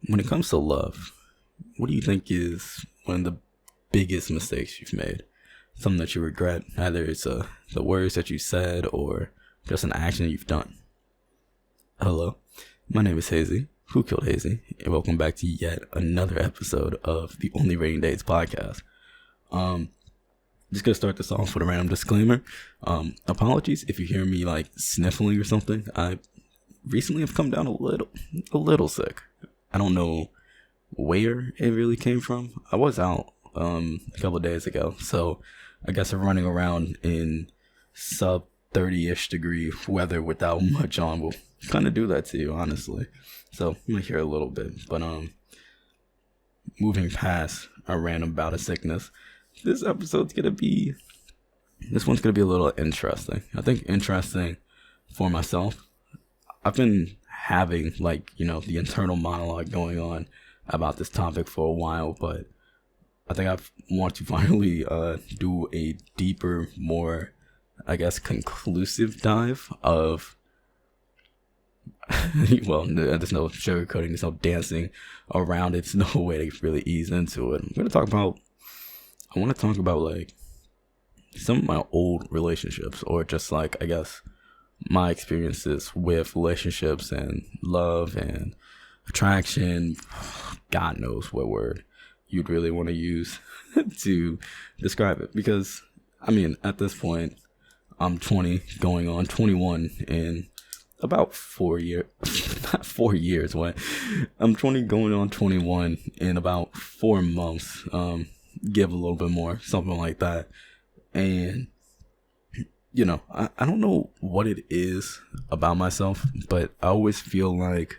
When it comes to love, what do you think is one of the biggest mistakes you've made? Something that you regret, either it's the words that you said or just an action you've done. Hello, my name is Hazy. Who Killed Hazy? And welcome back to yet another episode of the Only Rating Dates podcast. Just gonna start this off with a random disclaimer. Apologies if you hear me like sniffling or something. I recently have come down a little sick. I don't know where it really came from. I was out a couple of days ago, so I guess I'm running around in sub 30-ish degree weather without much on will kind of do that to you, honestly. So you might hear a little bit, but moving past a random bout of sickness, this one's gonna be a little interesting. I think interesting for myself. I've been having the internal monologue going on about this topic for a while, but I think I want to finally do a deeper, more, I guess, conclusive dive of well, there's no sugarcoating, there's no dancing around it, there's no way to really ease into it. I want to talk about like some of my old relationships, or just I guess my experiences with relationships and love and attraction. God knows what word you'd really want to use to describe it, because I mean, at this point I'm 20 going on 21 in about 4 years. Not 4 years, what? I'm 20 going on 21 in about 4 months, give a little bit more, something like that. And I don't know what it is about myself, but I always feel like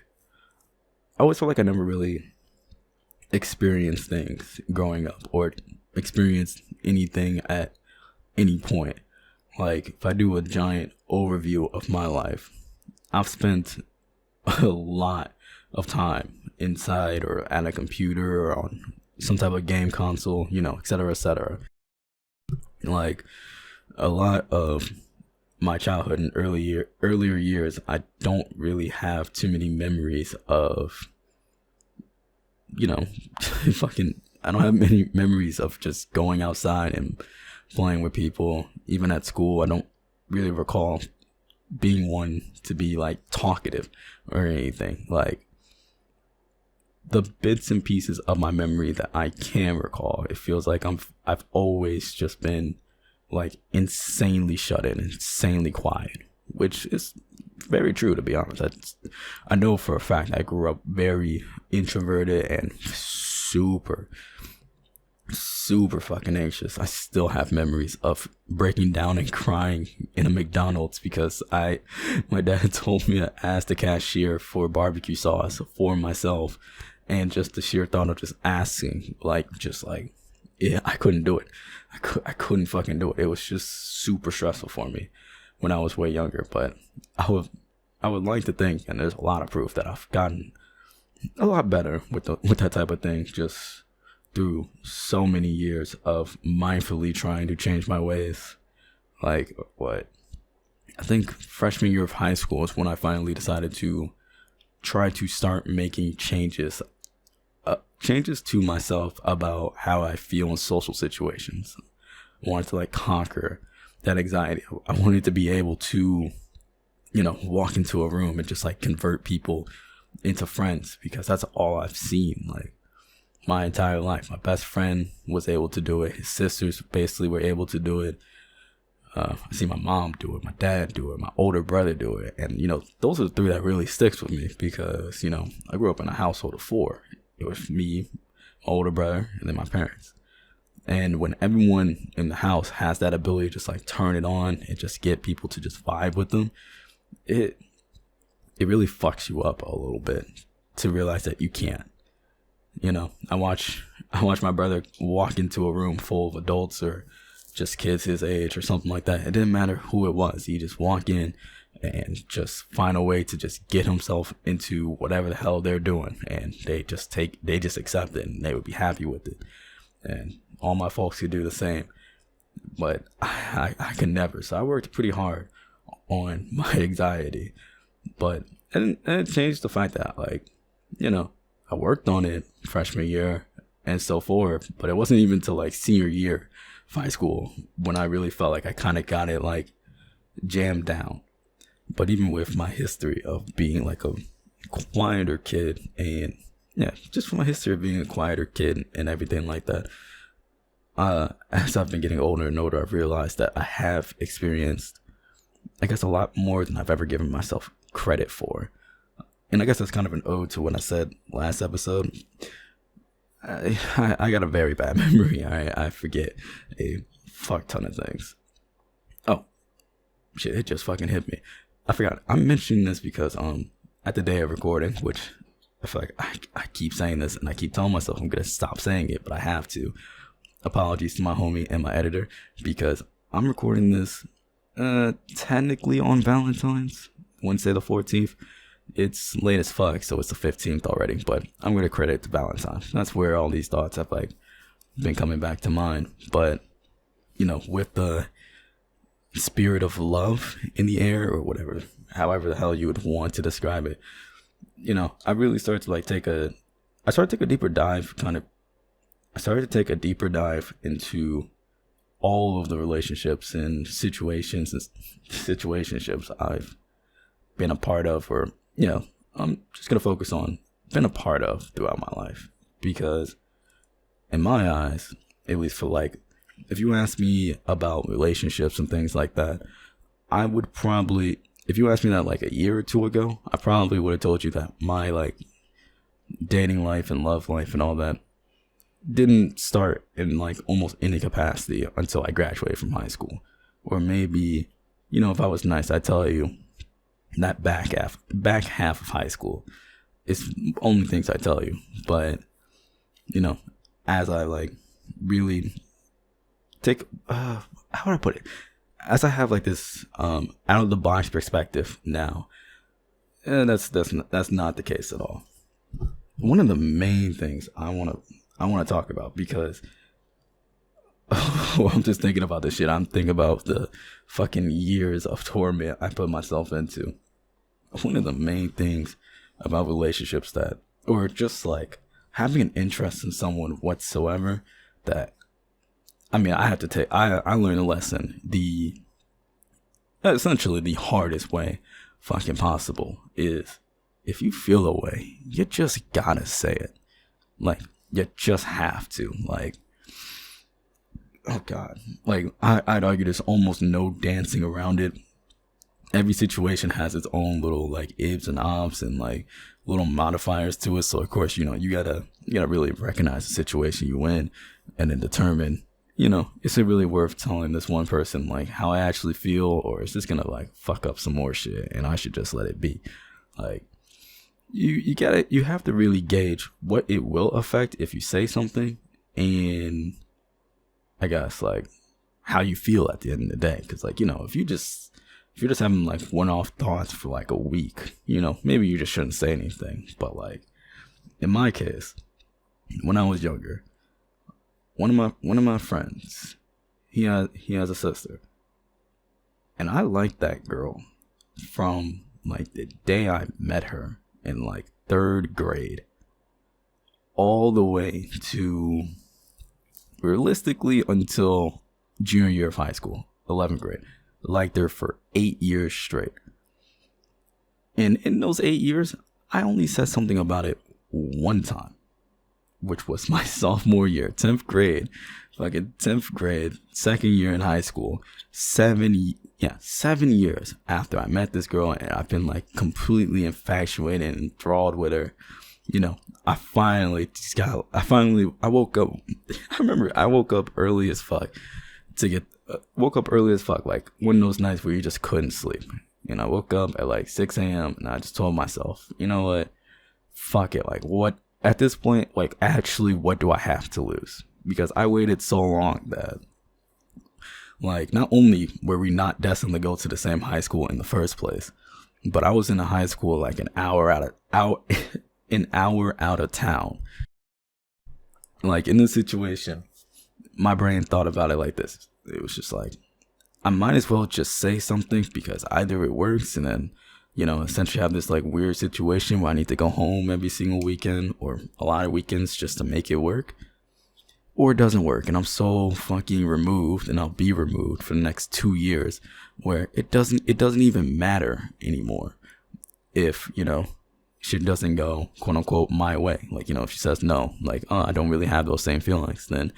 I never really experienced things growing up, or experienced anything at any point. Like, if I do a giant overview of my life, I've spent a lot of time inside or at a computer or on some type of game console, et cetera, et cetera. Like, a lot of my childhood and earlier years, I don't really have too many memories of, I don't have many memories of just going outside and playing with people. Even at school, I don't really recall being one to be talkative or anything. Like, the bits and pieces of my memory that I can recall, it feels like I've always just been insanely shut in, insanely quiet, which is very true, to be honest. I know for a fact I grew up very introverted and super fucking anxious. I still have memories of breaking down and crying in a McDonald's because my dad told me to ask the cashier for barbecue sauce for myself, and just the sheer thought of just asking, yeah, I couldn't do it. I couldn't fucking do it. It was just super stressful for me when I was way younger. But I would like to think, and there's a lot of proof, that I've gotten a lot better with that type of thing, just through so many years of mindfully trying to change my ways. I think freshman year of high school is when I finally decided to try to start making changes to myself about how I feel in social situations. I wanted to conquer that anxiety. I wanted to be able to, walk into a room and just convert people into friends, because that's all I've seen my entire life. My best friend was able to do it. His sisters basically were able to do it. I see my mom do it, my dad do it, my older brother do it. And, those are the three that really sticks with me, because, I grew up in a household of 4. It was me, my older brother, and then my parents. And when everyone in the house has that ability to just turn it on and just get people to just vibe with them, it really fucks you up a little bit to realize that you can't. I watch my brother walk into a room full of adults or just kids his age or something like that. It didn't matter who it was. He just walk in and just find a way to just get himself into whatever the hell they're doing, and they just accept it, and they would be happy with it. And all my folks could do the same, but I could never. So I worked pretty hard on my anxiety, but and it changed the fact that I worked on it freshman year and so forth, but it wasn't even till like senior year of high school when I really felt like I kind of got it like jammed down. But even with my history of being like a quieter kid, and yeah, just from my history of being a quieter kid and everything like that, as I've been getting older and older, I've realized that I have experienced, I guess, a lot more than I've ever given myself credit for. And I guess that's kind of an ode to what I said last episode. I got a very bad memory. I forget a fuck ton of things. Oh, shit, it just fucking hit me. I forgot. I'm mentioning this because at the day of recording, which I feel like I keep saying this and I keep telling myself I'm going to stop saying it, but I have to. Apologies to my homie and my editor, because I'm recording this technically on Valentine's, Wednesday the 14th. It's late as fuck, so it's the 15th already, but I'm going to credit it to Valentine's. That's where all these thoughts have like been coming back to mind. But, you know, with the spirit of love in the air, or whatever, however the hell you would want to describe it, you know, I really started to like take a deeper dive into all of the relationships and situationships I've been a part of, or, you know, I'm just going to focus on been a part of throughout my life. Because in my eyes, at least for like, if you ask me about relationships and things like that, I would probably, if you asked me that like a year or two ago, I probably would have told you that my like dating life and love life and all that didn't start in like almost any capacity until I graduated from high school. Or maybe, you know, if I was nice, I'd tell you that back half of high school is only things I tell you. But, you know, as I like really take, how would I put it? As I have like this out of the box perspective now, that's not the case at all. One of the main things I want to talk about, because I'm just thinking about this shit. I'm thinking about the fucking years of torment I put myself into. One of the main things about relationships that, or just like having an interest in someone whatsoever, that, I mean, I learned a lesson. Essentially the hardest way fucking possible is, if you feel a way, you just gotta say it. Like, you just have to. Like, oh God. Like, I'd argue there's almost no dancing around it. Every situation has its own little like ibs and obs and like little modifiers to it. So of course, you know, you gotta really recognize the situation you in, and then determine, you know, is it really worth telling this one person like how I actually feel, or is this gonna like fuck up some more shit and I should just let it be? Like, you have to really gauge what it will affect if you say something, and I guess like how you feel at the end of the day. Because like, you know, if you're just having like one-off thoughts for like a week, you know, maybe you just shouldn't say anything. But like in my case, when I was younger, one of my friends, he has a sister, and I liked that girl from like the day I met her in like 3rd grade all the way to realistically until junior year of high school, 11th grade. Liked her for 8 years straight. And in those 8 years, I only said something about it one time, which was my sophomore year, 10th grade. Fucking 10th grade, 2nd year in high school. 7 years after I met this girl, and I've been like completely infatuated and enthralled with her. You know, I woke up. I remember I woke up early as fuck like one of those nights where you just couldn't sleep. You know, I woke up at like 6 a.m. and I just told myself, you know what, fuck it. Like, what, at this point, like, actually, what do I have to lose? Because I waited so long that, like, not only were we not destined to go to the same high school in the first place, but I was in a high school like an hour out of town. Like, in this situation, my brain thought about it like this. It was just like, I might as well just say something, because either it works and then, essentially have this like weird situation where I need to go home every single weekend or a lot of weekends just to make it work, or it doesn't work and I'm so fucking removed, and I'll be removed for the next 2 years, where it doesn't even matter anymore if, shit doesn't go quote unquote my way. Like, if she says no, like, oh, I don't really have those same feelings, then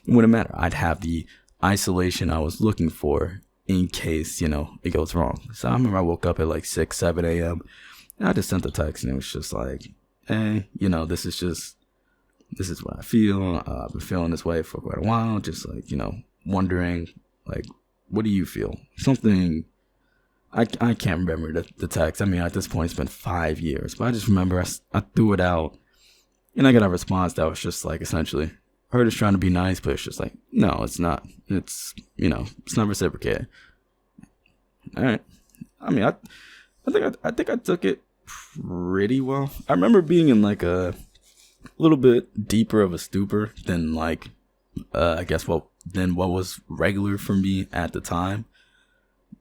it wouldn't matter. I'd have the isolation I was looking for in case, it goes wrong. So I remember I woke up at like 6, 7 a.m. and I just sent a text, and it was just like, hey, this is what I feel. I've been feeling this way for quite a while. Just like, wondering, like, what do you feel? Something, I can't remember the text. I mean, at this point, it's been 5 years. But I just remember I threw it out. And I got a response that was just like, essentially, her just trying to be nice. But it's just like, no, it's not. It's, it's not reciprocated. All right. I mean, I think I took it pretty well. I remember being in like a little bit deeper of a stupor than like I guess what was regular for me at the time.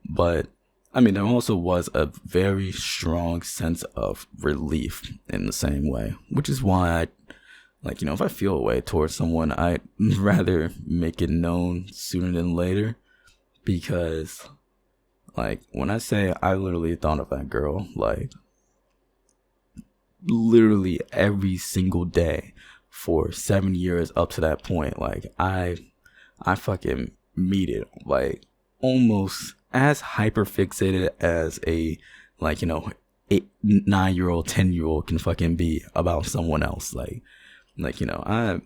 But I mean, there also was a very strong sense of relief in the same way, which is why I, like, if I feel a way towards someone, I'd rather make it known sooner than later. Because, like, when I say I literally thought of that girl, like, literally every single day for 7 years up to that point, like, I fucking meet it, like, almost as hyper fixated as a, like, 9-year-old, 10-year-old can fucking be about someone else. Like, I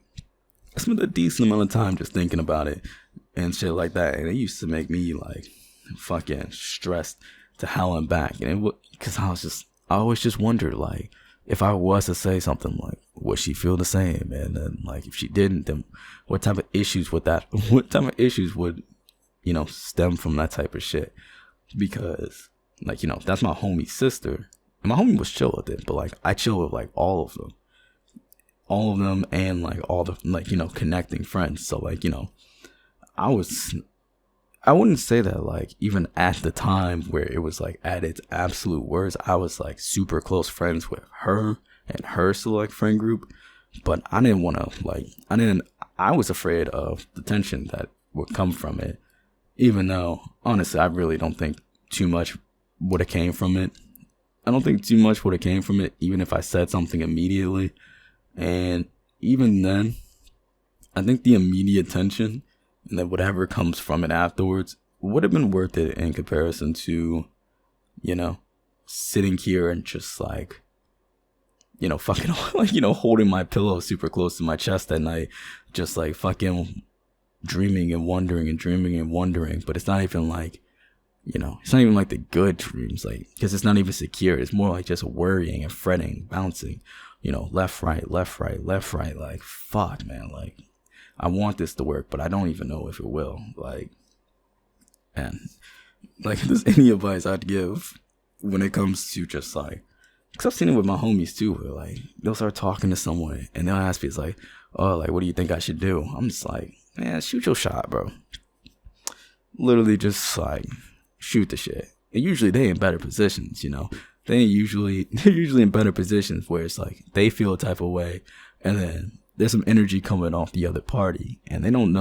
spent a decent amount of time just thinking about it and shit like that. And it used to make me like fucking stressed to hell and back. And it because I always just wondered, like, if I was to say something, like, would she feel the same? And then, like, if she didn't, then what type of issues would stem from that type of shit? Because, like, that's my homie's sister, and my homie was chill with it, but like, I chill with like all of them, and like all the, like, connecting friends. So like, I wouldn't say that, like, even at the time where it was like at its absolute worst, I was like super close friends with her and her select friend group. But I didn't want to, like, I was afraid of the tension that would come from it. Even though, honestly, I really don't think too much would have came from it. I don't think too much would have came from it, even if I said something immediately. And even then, I think the immediate tension and then whatever comes from it afterwards would have been worth it in comparison to, sitting here and just like, fucking, like, holding my pillow super close to my chest at night, just like fucking dreaming and wondering. But it's not even like, it's not even like the good dreams, like, because it's not even secure. It's more like just worrying and fretting, bouncing, left, right, like, fuck, man, like, I want this to work, but I don't even know if it will. Like, and like, if there's any advice I'd give when it comes to just like, because I've seen it with my homies too, where like they'll start talking to someone and they'll ask me, it's like, oh, like, what do you think I should do? I'm just like, man, shoot your shot, bro. Literally just like shoot the shit. And usually they in better positions, they're usually in better positions where it's like they feel a type of way, and then there's some energy coming off the other party, and they don't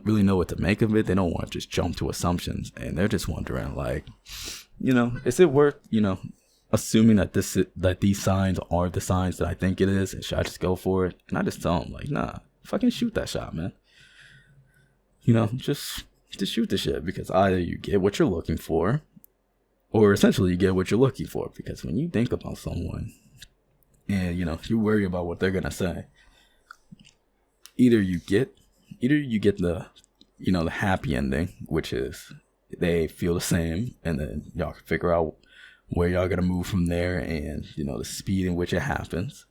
really know what to make of it. They don't want to just jump to assumptions, and they're just wondering, like, is it worth, assuming that these signs are the signs that I think it is, and should I just go for it? And I just tell them, like, nah, fucking shoot that shot, man. Just shoot the shit, because either you get what you're looking for, or essentially you get what you're looking for. Because when you think about someone and, you worry about what they're going to say, either you get the, the happy ending, which is they feel the same, and then y'all can figure out where y'all going to move from there, and, the speed in which it happens.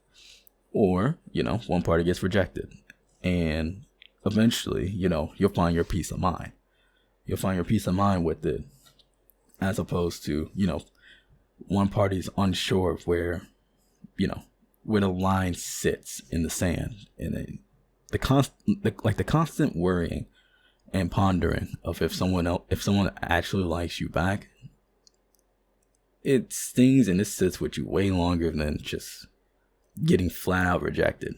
Or, one party gets rejected, and eventually, you'll find your peace of mind. You'll find your peace of mind with it, as opposed to, one party's unsure of where the line sits in the sand, and then the constant worrying and pondering of if someone actually likes you back, it stings and it sits with you way longer than just getting flat out rejected.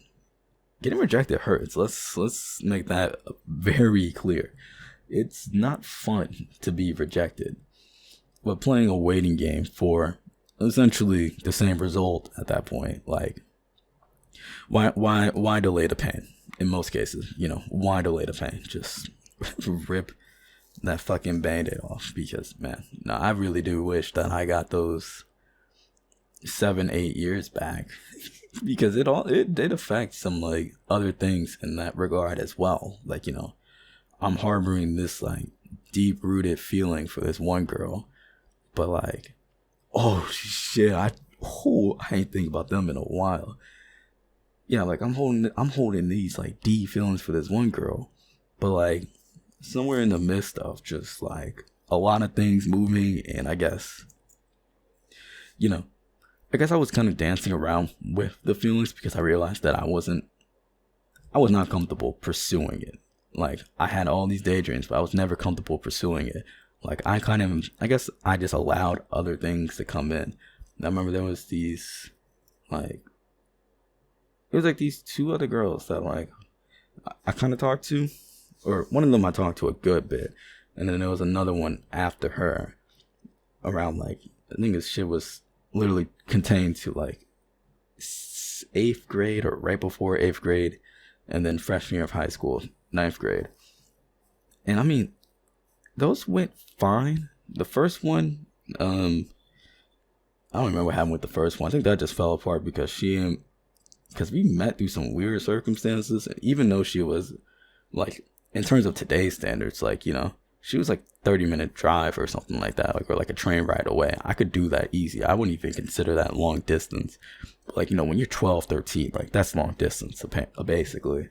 Getting rejected hurts. Let's make that very clear. It's not fun to be rejected, but playing a waiting game for essentially the same result at that point, like why delay the pain? In most cases, why delay the pain? Just rip that fucking band-aid off, because man, no, I really do wish that I got those 7-8 years back because it did affect some like other things in that regard as well. Like, I'm harboring this like deep rooted feeling for this one girl, but like, oh shit, I ain't think about them in a while. Yeah, like I'm holding these like deep feelings for this one girl, but like somewhere in the midst of just like a lot of things moving, and I guess I was kind of dancing around with the feelings because I realized that I was not comfortable pursuing it. Like, I had all these daydreams, but I was never comfortable pursuing it. Like, I guess I just allowed other things to come in. And I remember there was these two other girls that like I kind of talked to, or one of them I talked to a good bit, and then there was another one after her around like, I think this shit was literally contained to like 8th grade or right before 8th grade, and then freshman year of high school, 9th grade. And I mean, those went fine. The first one, I don't remember what happened with the first one. I think that just fell apart because we met through some weird circumstances. And even though she was like, in terms of today's standards, like, she was like 30-minute drive or something like that, like, or like a train ride away. I could do that easy. I wouldn't even consider that long distance. But like, when you're 12, 13, like that's long distance basically.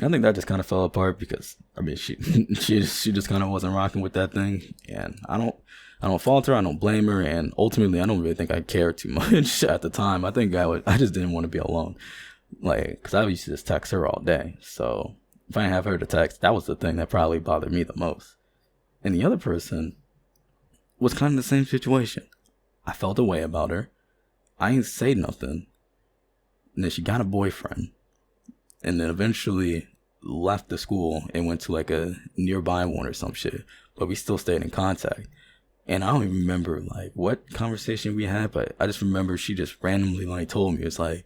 I think that just kind of fell apart because I mean she just kind of wasn't rocking with that thing, and I don't fault her, I don't blame her, and ultimately I don't really think I cared too much at the time. I think I just didn't want to be alone, like, because I used to just text her all day. So if I didn't have her to text, that was the thing that probably bothered me the most. And the other person was kind of the same situation. I felt a way about her. I ain't say nothing. And then she got a boyfriend. And then eventually left the school and went to like a nearby one or some shit. But we still stayed in contact. And I don't even remember like what conversation we had, but I just remember she just randomly like told me, it's like,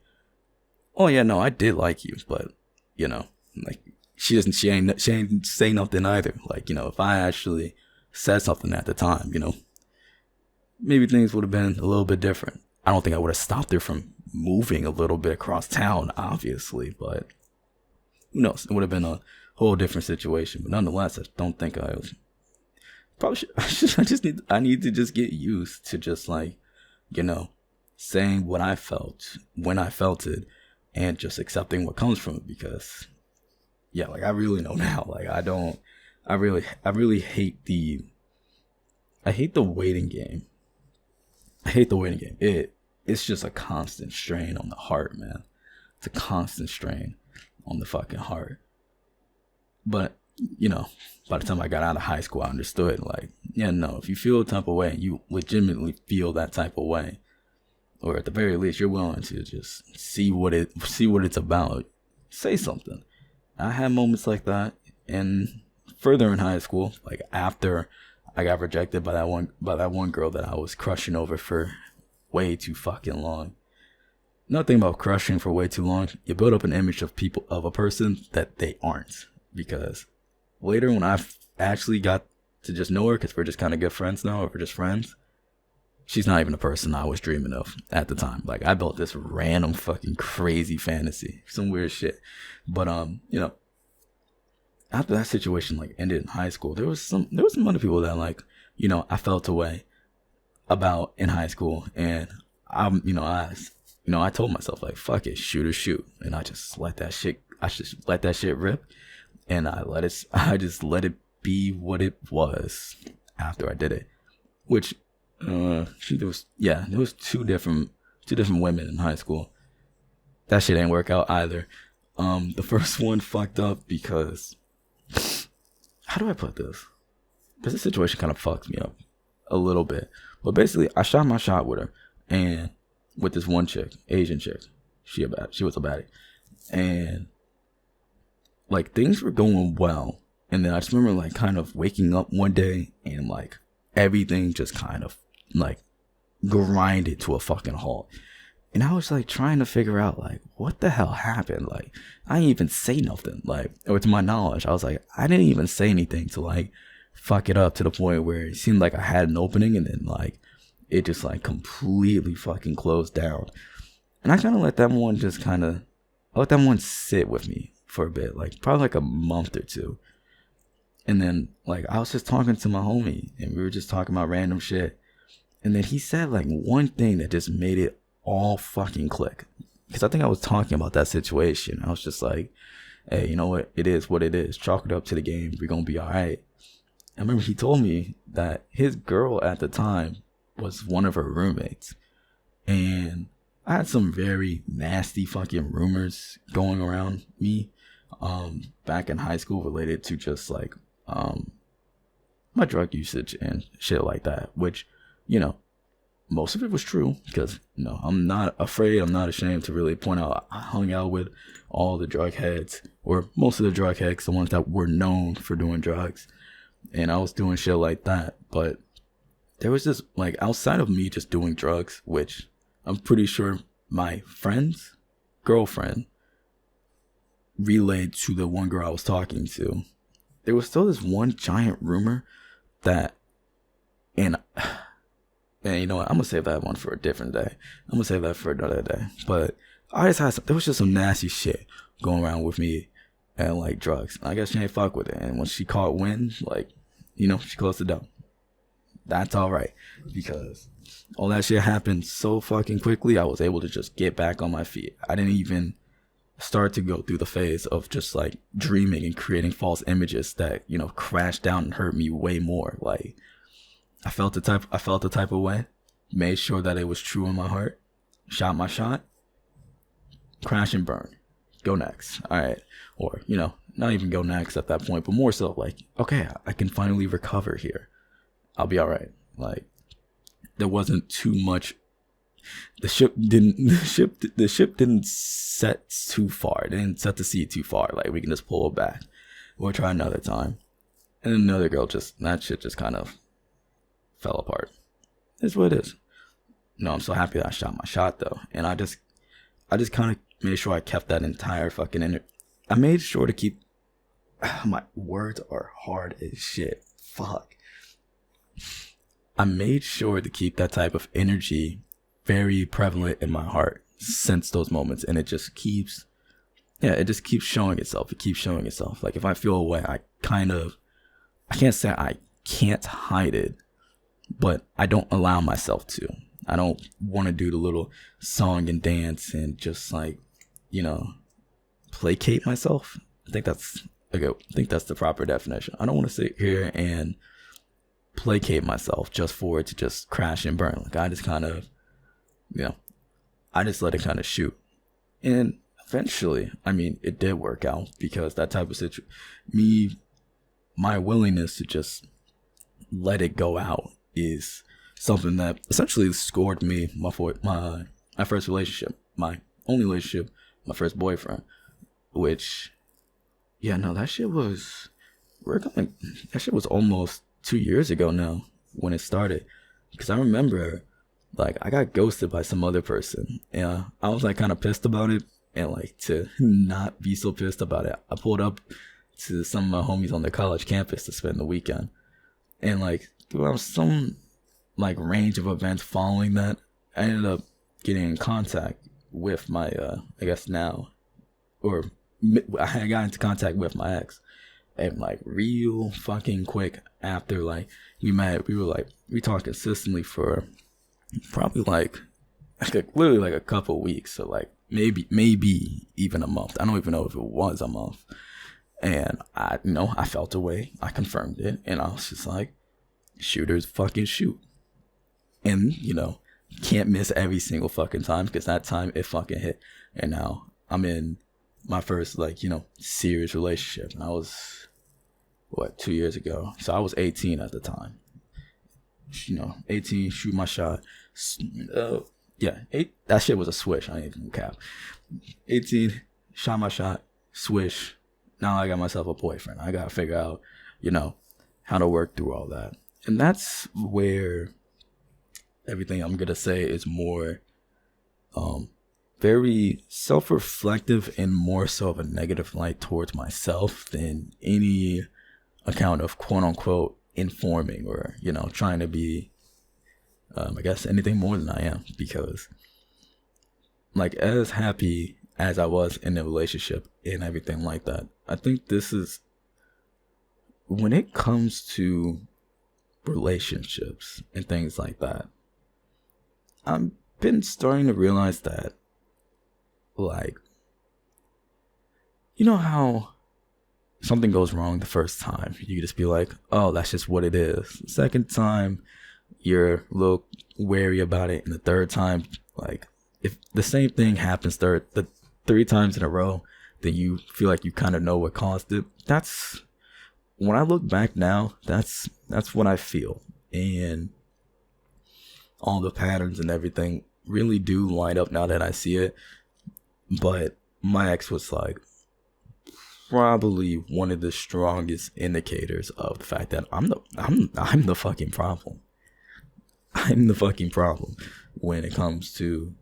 oh yeah, no, I did like you, but like she ain't say nothing either. Like, if I actually said something at the time, maybe things would have been a little bit different. I don't think I would have stopped her from moving a little bit across town, obviously, but who knows? It would have been a whole different situation. But nonetheless, I don't think I was probably should. I need to just get used to just like, saying what I felt when I felt it, and just accepting what comes from it, because yeah, like I really know now. Like I really hate the waiting game. I hate the waiting game. It's just a constant strain on the heart, man. It's a constant strain on the fucking heart. But, by the time I got out of high school, I understood, like, yeah, no, if you feel a type of way, you legitimately feel that type of way, or at the very least, you're willing to just see what it's about, say something. I had moments like that, and further in high school, like after I got rejected by that one girl that I was crushing over for way too fucking long. Nothing about crushing for way too long. You build up an image of a person that they aren't, because later when I actually got to just know her, because we're just kind of good friends now, or we're just friends, she's not even the person I was dreaming of at the time. Like, I built this random fucking crazy fantasy, some weird shit. But after that situation like ended in high school, there was some other people that like, I felt a way about in high school, and I told myself like, fuck it, shoot or shoot, and I just let that shit rip, and I just let it be what it was after I did it, which there was two different women in high school. That shit ain't work out either. The first one fucked up because, how do I put this? Because this situation kind of fucked me up a little bit. But basically, I shot my shot with her, and with this one chick, Asian chick. She was a baddie, and like things were going well. And then I just remember like kind of waking up one day and like everything just kind of like grinded to a fucking halt. And I was like trying to figure out like what the hell happened. Like I didn't even say nothing. Like, or to my knowledge, I was like, I didn't even say anything to like fuck it up to the point where it seemed like I had an opening, and then like it just like completely fucking closed down. And I kind of let that one I let that one sit with me for a bit, like probably like a month or two. And then like I was just talking to my homie, and we were just talking about random shit. And then he said like one thing that just made it all fucking click. Because I think I was talking about that situation. I was just like, hey, you know what? It is what it is. Chalk it up to the game. We're going to be all right. I remember he told me that his girl at the time was one of her roommates. And I had some very nasty fucking rumors going around me back in high school related to just like my drug usage and shit like that, which, you know, most of it was true because, you know, I'm not afraid, I'm not ashamed to really point out I hung out with all the drug heads, or most of the drug heads, the ones that were known for doing drugs, and I was doing shit like that. But there was this, like, outside of me just doing drugs, which I'm pretty sure my friend's girlfriend relayed to the one girl I was talking to, there was still this one giant rumor that, and you know what, I'm gonna save that one for a different day. I'm gonna save that for another day. But I just had there was just some nasty shit going around with me and like drugs. I guess she ain't fuck with it. And when she caught wind, like, you know, she closed it down. That's all right, because all that shit happened so fucking quickly. I was able to just get back on my feet. I didn't even start to go through the phase of just like dreaming and creating false images that, you know, crashed down and hurt me way more. Like, I felt the type of way, made sure that it was true in my heart, shot my shot, crash and burn, go next. All right. Or, you know, not even go next at that point, but more so like, okay, I can finally recover here. I'll be all right. Like, there wasn't too much. The ship didn't set too far. It didn't set the sea too far. Like, we can just pull it back. We'll try another time. And then another girl that shit just kind of fell apart. It's what it is. No, I'm so happy that I shot my shot though. And I just kind of made sure I kept that entire fucking I made sure to keep, my words are hard as shit. Fuck. I made sure to keep that type of energy very prevalent in my heart since those moments. And it just keeps showing itself. It keeps showing itself. Like, if I feel away, I can't say I can't hide it, but I don't allow myself to. I don't want to do the little song and dance and just like, you know, placate myself. I think that's the proper definition. I don't want to sit here and placate myself just for it to just crash and burn. Like, I just kind of, you know, I just let it kind of shoot. And eventually, I mean, it did work out, because that type of situation, my willingness to just let it go out is something that essentially scored me my first relationship, my only relationship, my first boyfriend, which, yeah, no, that shit was almost 2 years ago now when it started, because I remember, like, I got ghosted by some other person, and I was like kind of pissed about it, and like, to not be so pissed about it, I pulled up to some of my homies on their college campus to spend the weekend, and like, throughout some like range of events following that, I ended up getting in contact with my I guess now, or I got into contact with my ex. And like, real fucking quick after like we met, we talked consistently for probably like literally like a couple weeks, so like maybe even a month. I don't even know if it was a month. And I felt a way. I confirmed it, and I was just like, shooters fucking shoot. And, you know, can't miss every single fucking time, because that time it fucking hit. And now I'm in my first, like, you know, serious relationship. And I was, 2 years ago? So I was 18 at the time. 18, shoot my shot. Yeah, that shit was a swish. I ain't even cap. 18, shot my shot, swish. Now I got myself a boyfriend. I gotta figure out, how to work through all that. And that's where everything I'm gonna say is more very self-reflective and more so of a negative light towards myself than any account of quote unquote informing or trying to be I guess anything more than I am, because like as happy as I was in the relationship and everything like that, I think this is when it comes to relationships and things like that, I've been starting to realize that, like, how something goes wrong the first time, you just be like, oh, that's just what it is. The second time, you're a little wary about it, and the third time, like, if the same thing happens the 3 times in a row, then you feel like you kind of know what caused it. That's when I look back now, that's what I feel, and all the patterns and everything really do line up now that I see it. But my ex was like probably one of the strongest indicators of the fact that I'm the fucking problem. I'm the fucking problem when it comes to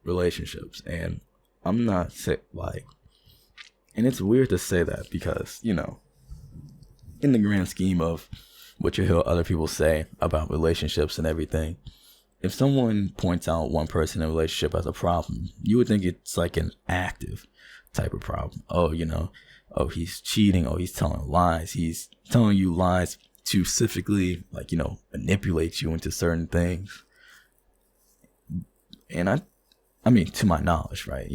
relationships. And I'm not sick, like, and it's weird to say that because, in the grand scheme of what you hear other people say about relationships and everything, if someone points out one person in a relationship as a problem, you would think it's like an active type of problem. Oh, oh, he's cheating. Oh, he's telling lies. He's telling you lies to specifically, like, manipulate you into certain things. And I mean, to my knowledge, right?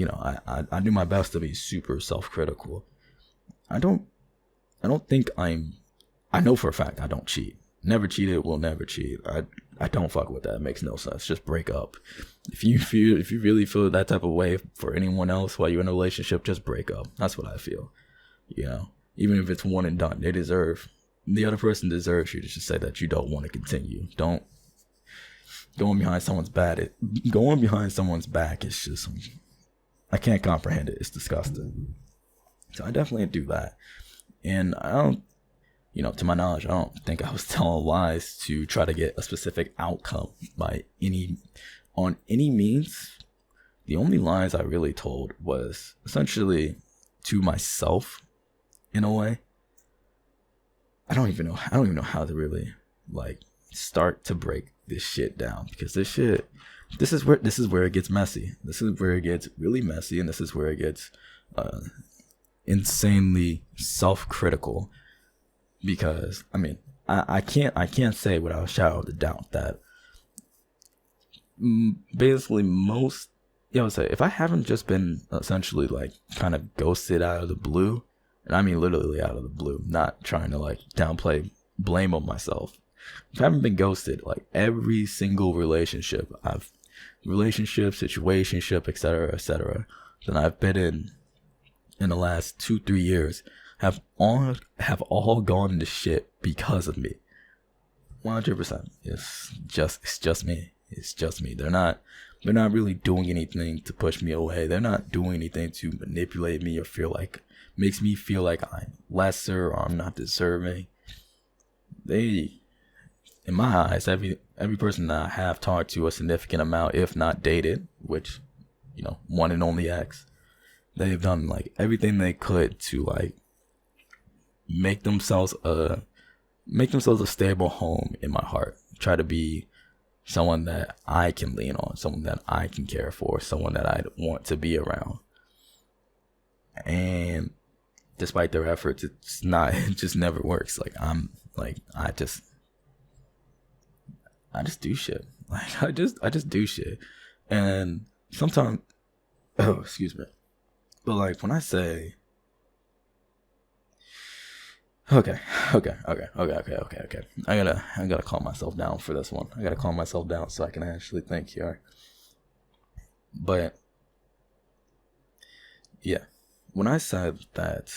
I do my best to be super self-critical. I don't think I know for a fact I don't cheat. Never cheated, will never cheat. I don't fuck with that. It makes no sense. Just break up. If you really feel that type of way for anyone else while you're in a relationship, just break up. That's what I feel. Even if it's one and done, the other person deserves you to just say that you don't want to continue. Don't going behind someone's back is just, I can't comprehend it. It's disgusting. So I definitely do that. And I don't, to my knowledge, I don't think I was telling lies to try to get a specific outcome on any means. The only lies I really told was essentially to myself, in a way. I don't even know how to really, like, start to break this shit down, because this is where it gets messy. This is where it gets really messy, and this is where it gets insanely self-critical. Because I mean, I can't say without a shadow of a doubt that basically most, say if I haven't just been essentially like kind of ghosted out of the blue, and I mean literally out of the blue, not trying to like downplay blame on myself. If I haven't been ghosted, like every single relationship, situationship, etc., that I've been in the last 2-3 years have all gone to shit because of me. 100%. It's just me. It's just me. They're not really doing anything to push me away. They're not doing anything to manipulate me or makes me feel like I'm lesser or I'm not deserving. In my eyes, every person that I have talked to a significant amount, if not dated, which, one and only ex, they've done like everything they could to like make themselves a stable home in my heart. Try to be someone that I can lean on, someone that I can care for, someone that I want to be around. And despite their efforts, it just never works. Like I just do shit. Like I just do shit. And sometimes, excuse me. But like when I say, Okay. I gotta calm myself down for this one. I gotta calm myself down so I can actually think here. But yeah, when I said that,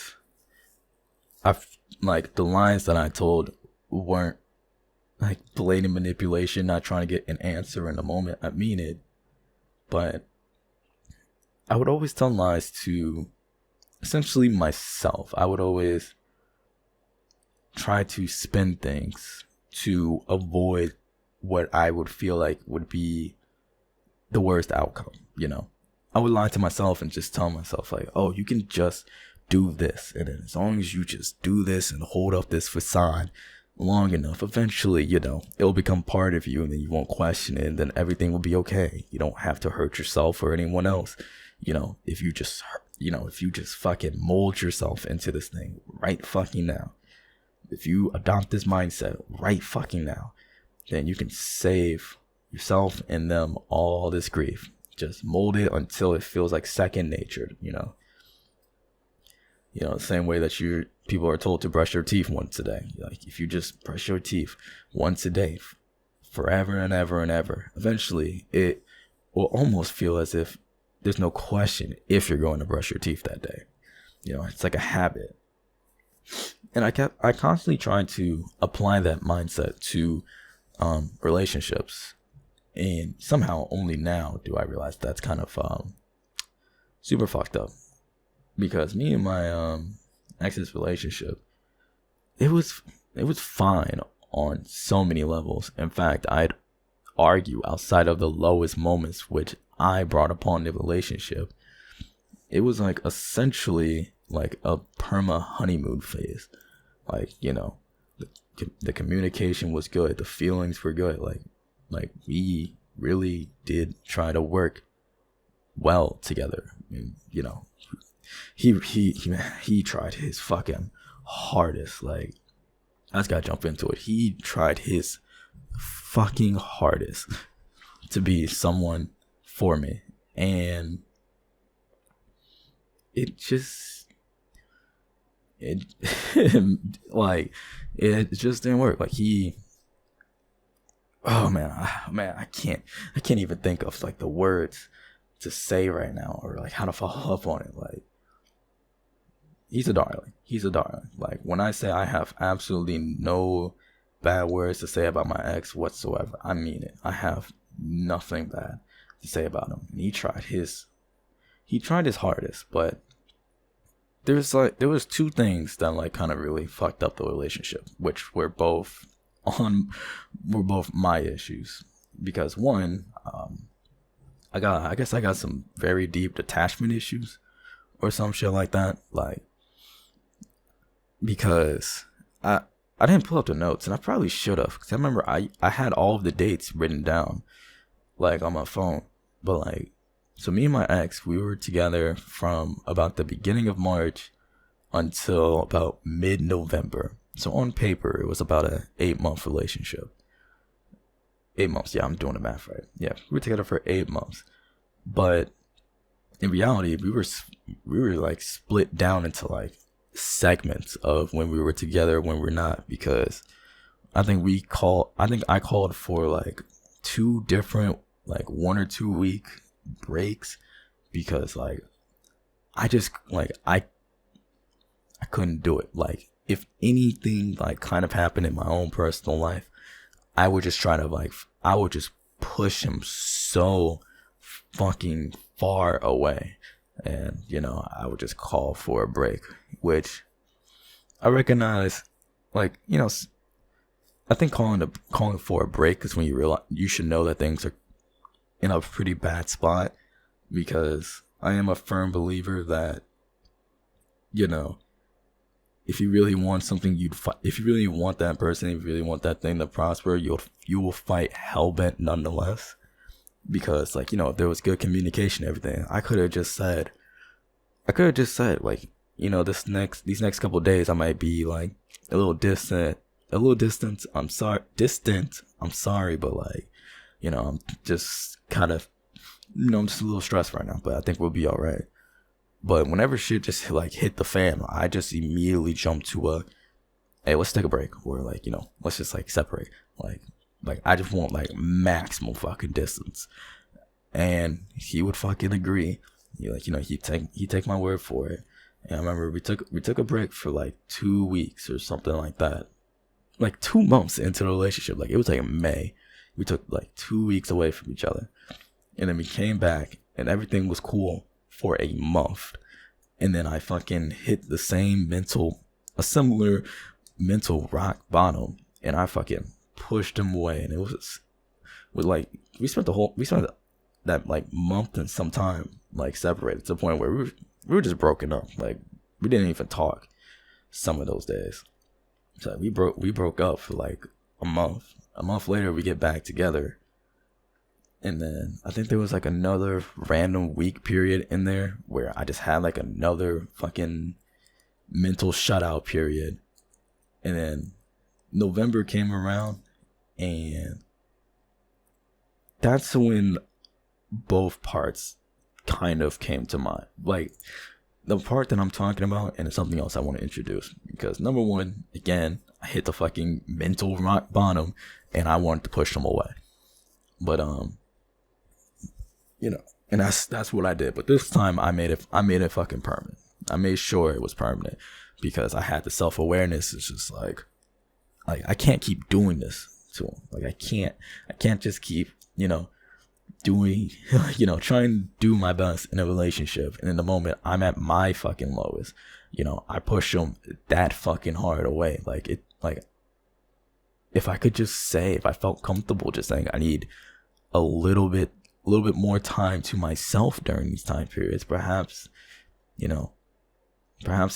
the lies that I told weren't like blatant manipulation, not trying to get an answer in the moment. I mean it. But I would always tell lies to essentially myself. I would always try to spin things to avoid what I would feel like would be the worst outcome, you know. I would lie to myself and just tell myself like, oh, you can just do this, and then as long as you just do this and hold up this facade long enough, eventually, you know, it'll become part of you, and then you won't question it, and then everything will be okay. You don't have to hurt yourself or anyone else. You know, if you just fucking mold yourself into this thing right fucking now, if you adopt this mindset right fucking now, then you can save yourself and them all this grief. Just mold it until it feels like second nature, you know. You know, the same way that people are told to brush their teeth once a day. Like, if you just brush your teeth once a day, forever and ever and ever, eventually it will almost feel as if there's no question if you're going to brush your teeth that day. You know, it's like a habit. And I constantly tried to apply that mindset to relationships. And somehow only now do I realize that's kind of super fucked up. Because me and my ex's relationship, it was fine on so many levels. In fact, I'd argue outside of the lowest moments which I brought upon the relationship. It was like essentially like a perma honeymoon phase. Like, you know, the communication was good, the feelings were good. Like we really did try to work well together. I mean, you know, he tried his fucking hardest. Like, I just gotta jump into it. He tried his fucking hardest to be someone for me, and it just like it just didn't work. Like I can't even think of like the words to say right now, or like how to follow up on it. Like, he's a darling. Like, when I say I have absolutely no bad words to say about my ex whatsoever, I mean it. I have nothing bad to say about him. And he tried his hardest, but there was two things that like kind of really fucked up the relationship, which were both my issues. Because one, I got some very deep detachment issues or some shit like that. Like, because I didn't pull up the notes, and I probably should have, because I remember I had all of the dates written down like on my phone. But like, so me and my ex, we were together from about the beginning of March until about mid-November. So on paper, it was about a 8-month relationship. 8 months, yeah, I'm doing the math right. Yeah, we were together for 8 months. But in reality, we were like split down into like segments of when we were together, when we're not, because I think I called for like 2 different like 1 or 2 week breaks, because like I just like I couldn't do it. Like, if anything like kind of happened in my own personal life, I would just push him so fucking far away, and you know, I would just call for a break, which I recognize, like, you know, I think calling for a break is when you realize you should know that things are in a pretty bad spot. Because I am a firm believer that, you know, if you really want something, you'd fight. If you really want that person, if you really want that thing to prosper, you will fight hellbent nonetheless. Because, like, you know, if there was good communication, everything, I could have just said, like, you know, these next couple of days, I might be like a little distant. I'm sorry, but like, you know, I'm just kind of, you know, I'm just a little stressed right now, but I think we'll be all right. But whenever shit just like hit the fan, I just immediately jump to hey, let's take a break, or like, you know, let's just like separate. Like I just want like maximal fucking distance, and he would fucking agree. Like, you know, he take my word for it. And I remember we took a break for like 2 weeks or something like that, like 2 months into the relationship. Like it was like in May. We took like 2 weeks away from each other. And then we came back and everything was cool for a month. And then I fucking hit a similar mental rock bottom. And I fucking pushed him away. And it was like, we spent that like month and some time like separated to the point where we were just broken up. Like we didn't even talk some of those days. So we broke up for like a month. A month later we get back together. And then I think there was like another random week period in there where I just had like another fucking mental shutout period. And then November came around and that's when both parts kind of came to mind. Like the part that I'm talking about, and it's something else I want to introduce. Because number one, again, I hit the fucking mental rock bottom and I wanted to push them away. But you know, and that's what I did. But this time I made it fucking permanent. I made sure it was permanent because I had the self-awareness. It's just like I can't keep doing this to him. Like I can't just keep, doing, trying to do my best in a relationship. And in the moment I'm at my fucking lowest, I push him that fucking hard away. If I could just say, if I felt comfortable just saying I need a little bit more time to myself during these time periods, perhaps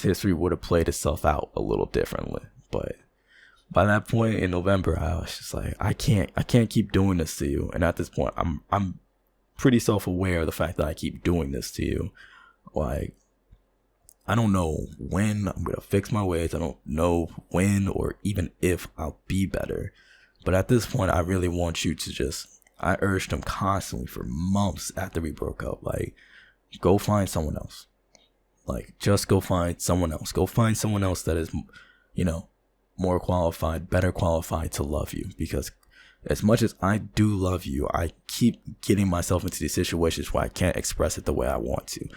history would have played itself out a little differently. But by that point in November, I was just like, I can't keep doing this to you. And at this point, I'm pretty self-aware of the fact that I keep doing this to you. Like, I don't know when I'm gonna fix my ways. I don't know when or even if I'll be better. But at this point, I really want you to I urged him constantly for months after we broke up, like, go find someone else. Like, just go find someone else. Go find someone else that is, more qualified, better qualified to love you. Because as much as I do love you, I keep getting myself into these situations where I can't express it the way I want to.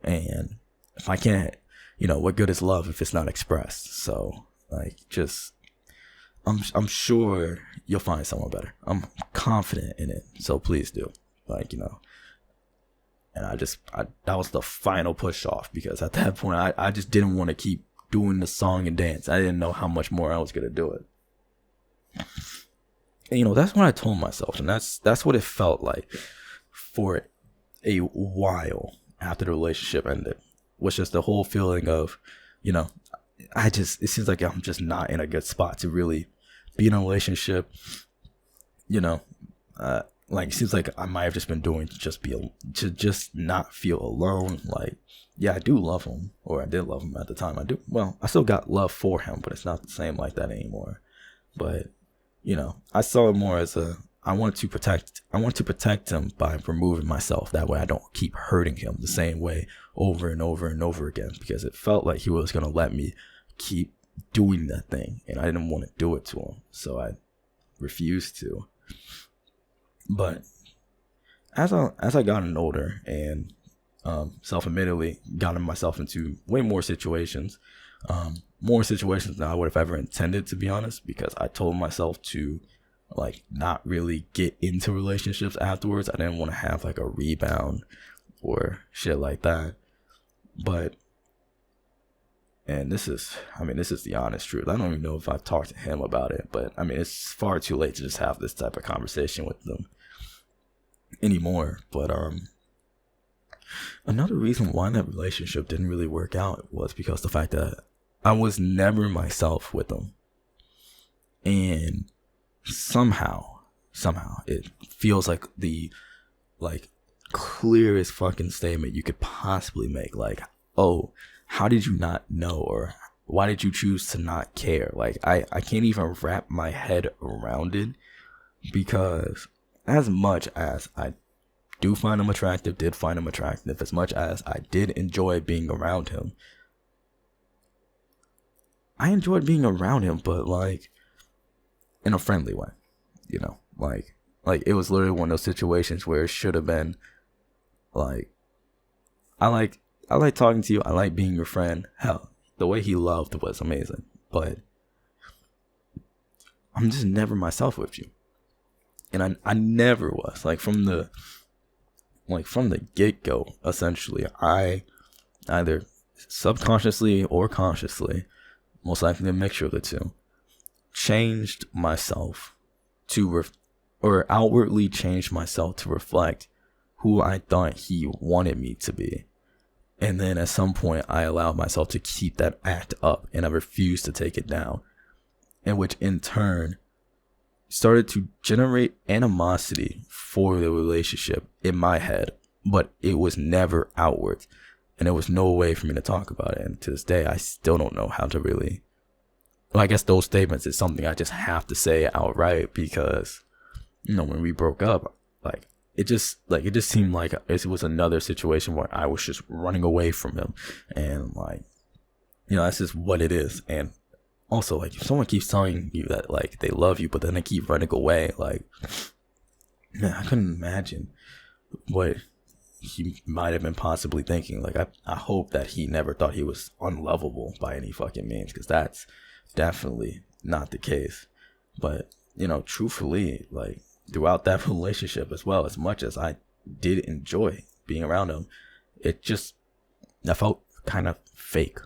And if I can't, what good is love if it's not expressed? So, like, I'm sure you'll find someone better. I'm confident in it. So please do. And that was the final push off, because at that point I just didn't want to keep doing the song and dance. I didn't know how much more I was going to do it. And, that's what I told myself. And that's what it felt like for a while after the relationship ended. Was just the whole feeling of, it seems like I'm just not in a good spot to really be in a relationship. It seems like I might have just been doing to just not feel alone. Like, yeah, I do love him, or I did love him at the time. I do. Well, I still got love for him, but it's not the same like that anymore. But, I saw it more as I want to protect him by removing myself. That way I don't keep hurting him the same way over and over and over again, because it felt like he was going to let me keep doing that thing, and I didn't want to do it to him. So I refused to. But as I gotten older and self-admittedly gotten myself into way more situations than I would have ever intended, to be honest, because I told myself to not really get into relationships afterwards. I didn't want to have a rebound or shit like that. But, and this is the honest truth. I don't even know if I've talked to him about it, but it's far too late to just have this type of conversation with them anymore. But another reason why that relationship didn't really work out was because the fact that I was never myself with them. And somehow it feels like the clearest fucking statement you could possibly make. Oh, how did you not know? Or why did you choose to not care? I can't even wrap my head around it, because as much as I did find him attractive, as much as I did enjoy being around him, I enjoyed being around him, but in a friendly way, it was literally one of those situations where it should have been I like talking to you. I like being your friend. Hell, the way he loved was amazing. But I'm just never myself with you. And I never was. Like from the get-go, essentially, I either subconsciously or consciously, most likely a mixture of the two, changed myself or outwardly changed myself to reflect who I thought he wanted me to be. And then at some point, I allowed myself to keep that act up, and I refused to take it down. And which in turn started to generate animosity for the relationship in my head, but it was never outward. And there was no way for me to talk about it. And to this day, I still don't know how to really, well, I guess those statements is something I just have to say outright because, when we broke up, it just seemed like it was another situation where I was just running away from him. And that's just what it is. And also, if someone keeps telling you that, they love you, but then they keep running away, man, I couldn't imagine what he might have been possibly thinking. I hope that he never thought he was unlovable by any fucking means, because that's definitely not the case. But, truthfully, throughout that relationship as well, as much as I did enjoy being around him, I felt kind of fake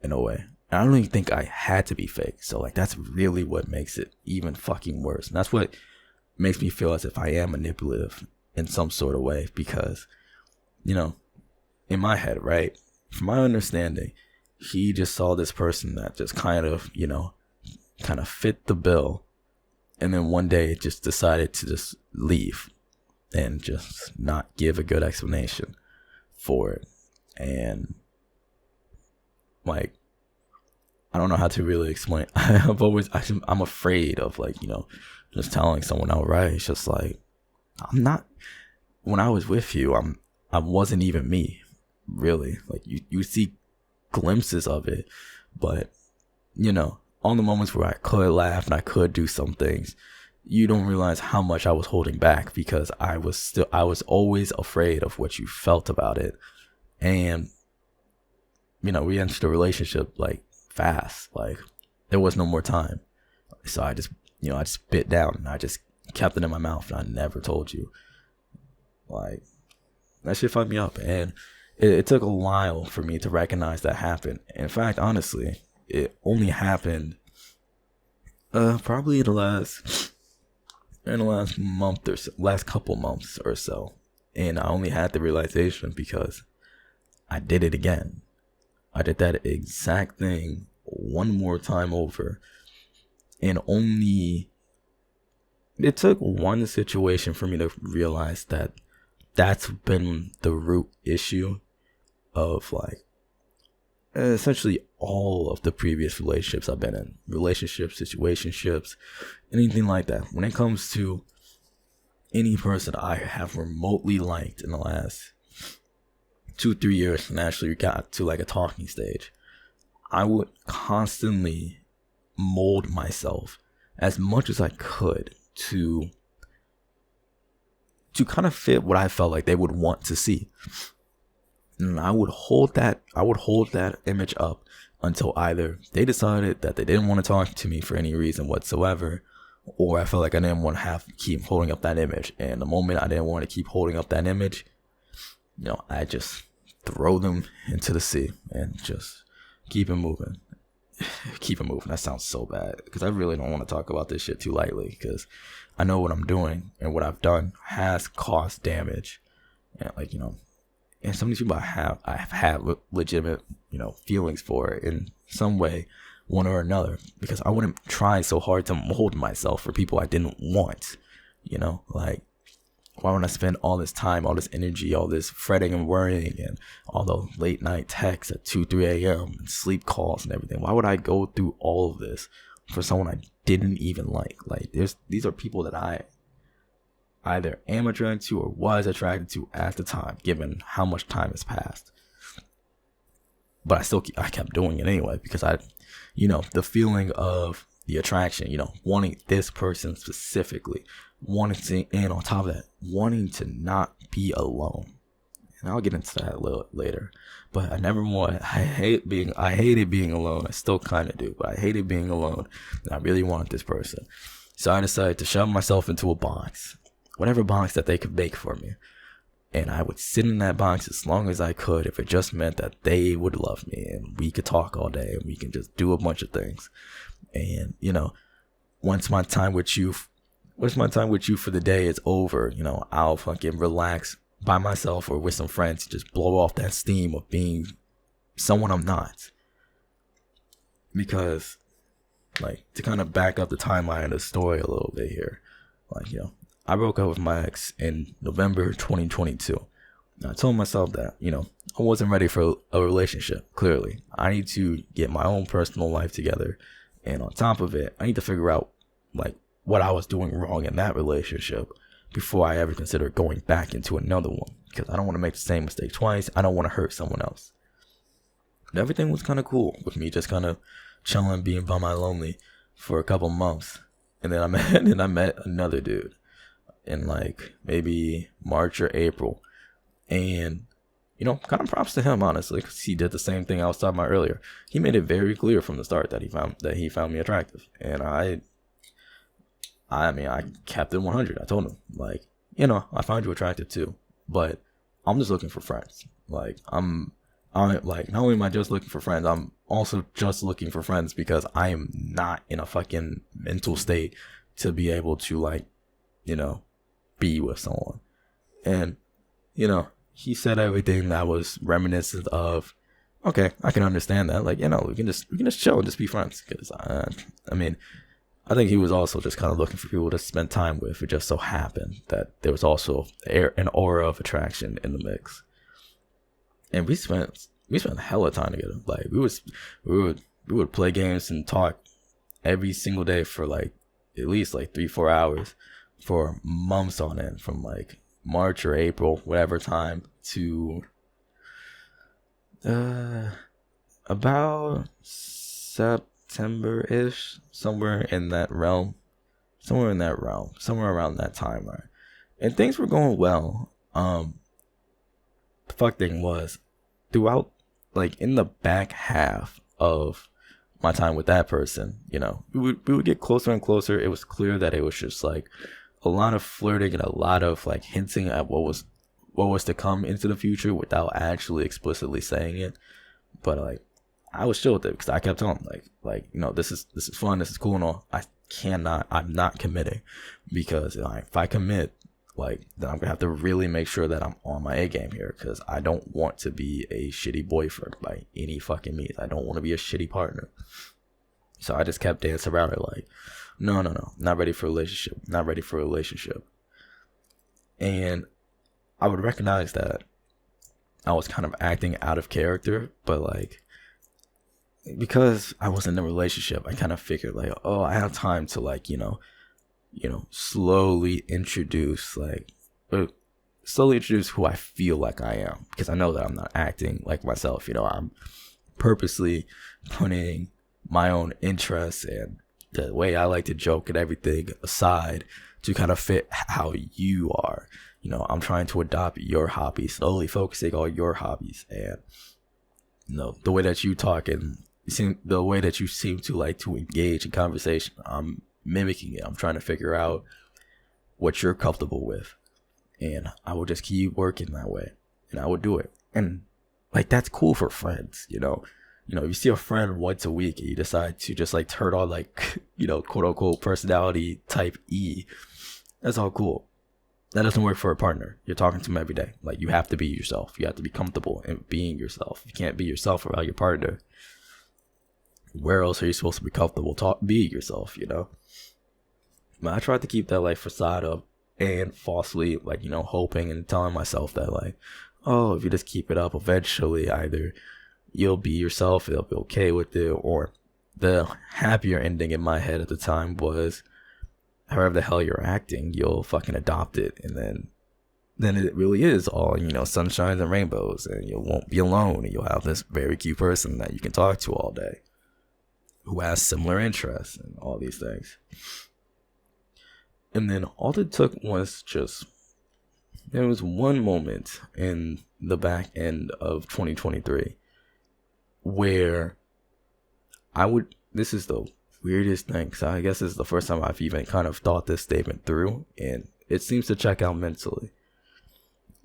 in a way. And I don't even think I had to be fake. So that's really what makes it even fucking worse. And that's what makes me feel as if I am manipulative in some sort of way, because, in my head, right, from my understanding, he just saw this person that just kind of fit the bill. And then one day just decided to just leave and just not give a good explanation for it. And I don't know how to really explain. I'm afraid of just telling someone outright. It's just I'm not, when I was with you, I wasn't even me, really. You see glimpses of it, but all the moments where I could laugh and I could do some things, you don't realize how much I was holding back, because I was always afraid of what you felt about it. And we entered a relationship fast. There was no more time. So I just bit down and I just kept it in my mouth, and I never told you. That shit fucked me up, and it took a while for me to recognize that happened. In fact, honestly, it only happened probably in the last month or so, last couple months or so. And I only had the realization because I did it again. I did that exact thing one more time over. And it took one situation for me to realize that that's been the root issue of essentially all of the previous relationships I've been in. Relationships, situationships, anything like that. When it comes to any person I have remotely liked in the last 2-3 years and actually got to a talking stage, I would constantly mold myself as much as I could to kind of fit what I felt like they would want to see. And I would hold that image up until either they decided that they didn't want to talk to me for any reason whatsoever, or I felt like I didn't want to keep holding up that image. And the moment I didn't want to keep holding up that image, I just throw them into the sea and just keep it moving. Keep it moving. That sounds so bad, because I really don't want to talk about this shit too lightly, because I know what I'm doing and what I've done has caused damage. And and some of these people I've had legitimate, feelings for in some way, one or another, because I wouldn't try so hard to mold myself for people I didn't want. Why would I spend all this time, all this energy, all this fretting and worrying, and all the late night texts at 2-3 a.m. and sleep calls and everything? Why would I go through all of this for someone I didn't even like? These are people that I either am attracted to or was attracted to at the time, given how much time has passed. But I kept doing it anyway, because the feeling of the attraction, wanting this person specifically, wanting to, and on top of that, wanting to not be alone. and I'll get into that a little later. But I hated being alone. I still kind of do, but I hated being alone. And I really wanted this person. So I decided to shove myself into a box, whatever box that they could make for me. And I would sit in that box as long as I could if it just meant that they would love me and we could talk all day and we can just do a bunch of things. And, once my time with you for the day is over, I'll fucking relax by myself or with some friends and just blow off that steam of being someone I'm not. Because, to kind of back up the timeline of the story a little bit here, I broke up with my ex in November 2022. I told myself that, I wasn't ready for a relationship, clearly. I need to get my own personal life together. And on top of it, I need to figure out, what I was doing wrong in that relationship before I ever consider going back into another one. Because I don't want to make the same mistake twice. I don't want to hurt someone else. And everything was kind of cool with me just kind of chilling, being by my lonely for a couple months. And then I met another dude in maybe March or April, and kind of props to him, honestly, because he did the same thing I was talking about earlier. He made it very clear from the start that he found me attractive, and I kept it 100. I told him, I find you attractive too, but I'm just looking for friends. Not only am I just looking for friends, I'm also just looking for friends because I am not in a fucking mental state to be able to be with someone. And he said everything that was reminiscent of, okay, I can understand that, we can just chill and just be friends. Because I think he was also just kind of looking for people to spend time with. It just so happened that there was also an aura of attraction in the mix, and we spent hella time together. We would play games and talk every single day for at least 3-4 hours for months on end, from March or April, whatever time, to about September-ish, somewhere around that time, right? And things were going well. The fuck thing was, throughout, in the back half of my time with that person, we would get closer and closer. It was clear that it was just a lot of flirting and a lot of hinting at what was to come into the future without actually explicitly saying it. But I was chill with it because I kept telling him this is fun, this is cool and all. I'm not committing, because if I commit, then I'm gonna have to really make sure that I'm on my A game here, because I don't want to be a shitty boyfriend by any fucking means. I don't want to be a shitty partner. So I just kept dancing around it no, not ready for a relationship. And I would recognize that I was kind of acting out of character, but because I was in a relationship, I kind of figured I have time to slowly introduce who I feel like I am, because I know that I'm not acting like myself. I'm purposely putting my own interests and the way I like to joke and everything aside to kind of fit how you are. I'm trying to adopt your hobbies, slowly focusing on your hobbies, and the way that you talk and the way that you seem to to engage in conversation. I'm mimicking it. I'm trying to figure out what you're comfortable with, and I will just keep working that way, and I will do it. And that's cool for friends. You see a friend once a week and you decide to just turn on quote unquote personality type E. That's all cool. That doesn't work for a partner. You're talking to them every day. You have to be yourself. You have to be comfortable in being yourself. You can't be yourself around your partner. Where else are you supposed to be comfortable being yourself, But I tried to keep that facade up, and falsely hoping and telling myself that if you just keep it up, eventually either you'll be yourself, they'll be okay with it, or the happier ending in my head at the time was, however the hell you're acting, you'll fucking adopt it, and then it really is all sunshines and rainbows, and you won't be alone, and you'll have this very cute person that you can talk to all day who has similar interests and all these things. And then all it took was just there was one moment in the back end of 2023 where this is the weirdest thing, because I guess this is the first time I've even kind of thought this statement through, and it seems to check out mentally.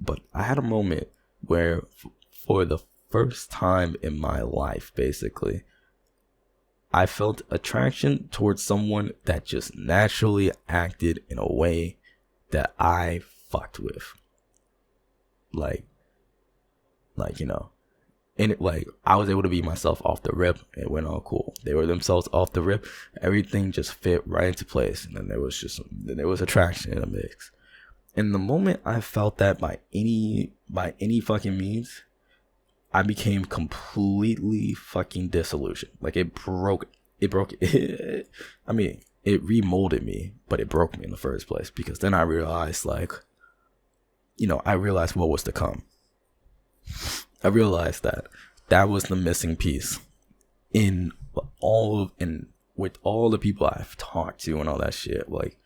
But I had a moment where, for the first time in my life, basically, I felt attraction towards someone that just naturally acted in a way that I fucked with. Like, and I was able to be myself off the rip. It went all cool. They were themselves off the rip. Everything just fit right into place. And then there was attraction in the mix. And the moment I felt that by any fucking means, I became completely fucking disillusioned. Like, it broke it. I mean, it remolded me, but it broke me in the first place, because then I realized, I realized what was to come. I realized that was the missing piece with all the people I've talked to and all that shit. Like,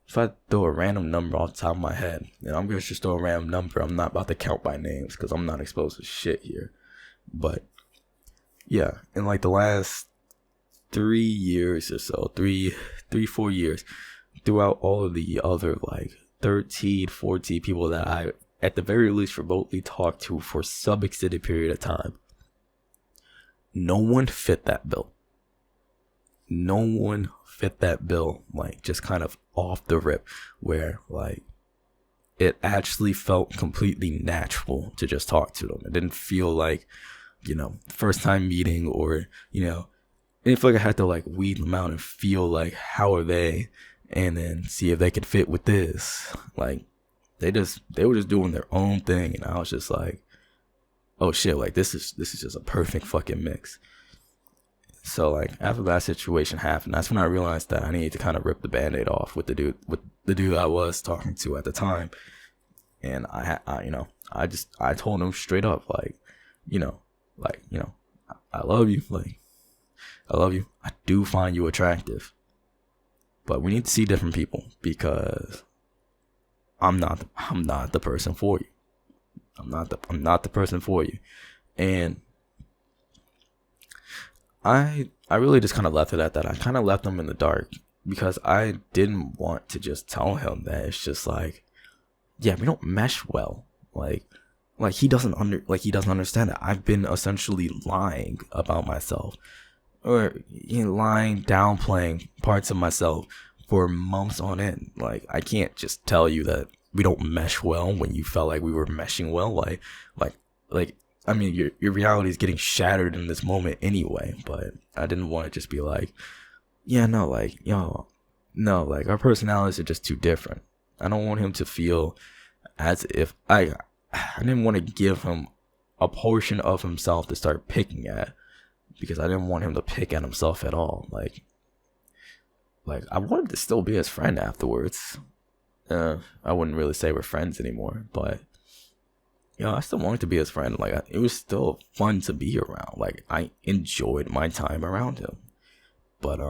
if I throw a random number off the top of my head, and I'm gonna just throw a random number, I'm not about to count by names because I'm not exposed to shit here. But yeah, in like the last 3 years or so, 4 years, throughout all of the other like 13, 14 people that I, at the very least, remotely talked to for some extended period of time, no one fit that bill. No one fit that bill, like, just kind of off the rip, where like it actually felt completely natural to just talk to them. It didn't feel like, first time meeting, or, it didn't feel like I had to like weed them out and feel like, how are they, and then see if they could fit with this. Like, they were just doing their own thing, and I was just like, oh shit, like this is just a perfect fucking mix. So like, after that situation happened, that's when I realized that I needed to kind of rip the Band-Aid off with the dude I was talking to at the time. And I told him straight up, like, I love you, I do find you attractive, but we need to see different people, because I'm not the person for you. I'm not the person for you. And I really just kind of left it at that. I kind of left him in the dark, because I didn't want to just tell him that it's just like, yeah, we don't mesh well. Like he doesn't understand that I've been essentially lying about myself, or lying, downplaying parts of myself for months on end. Like, I can't just tell you that we don't mesh well when you felt like we were meshing well. Like, I mean, your reality is getting shattered in this moment anyway. But I didn't want to just be like, yeah, no, like, no, like, our personalities are just too different. I don't want him to feel as if I didn't want to give him a portion of himself to start picking at, because I didn't want him to pick at himself at all. Like I wanted to still be his friend afterwards. I wouldn't really say we're friends anymore, but I still wanted to be his friend. Like, it was still fun to be around. Like, I enjoyed my time around him. But